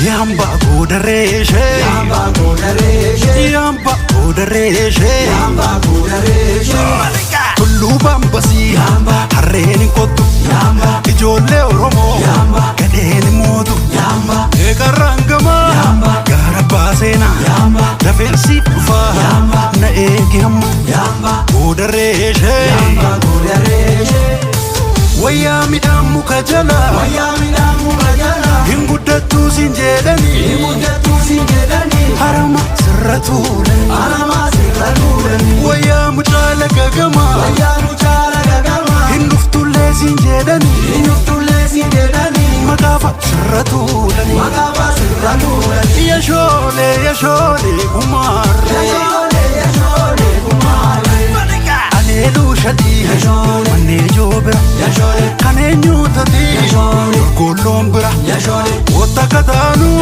Yamba Godareshe, Yamba Godareshe, Yamba Godareshe, Yamba Godareshe, Tullu Bambasi, Yamba, Harreni Kotu, Yamba, Ijolle Oromo, Yamba, Gadeni Motu, Yamba, Egarangama, Yamba, Garabasena, Yamba, Dafensi Kufa, Yamba, Na Egam, Yamba, Godareshe, Yamba Godareshe, Wayami Damu Kajala, Wayami Damu Kajala, Hingudatu Sinjedani, Hingudatu Sinjedani, Harama Sirratulani, Harama Sirratulani, Wayamu Chala Gagama, Wayamu Chala Gagama, Hinduftule Sinjedani, Hinduftule Sinjedani, Magafa Sirratulani, Magafa Sirratulani, Yashole Kumar, Yashole Kumar, Alelu Shadi, Mane Jobra, Kane Nyutati, Kolombra, Otakatanu,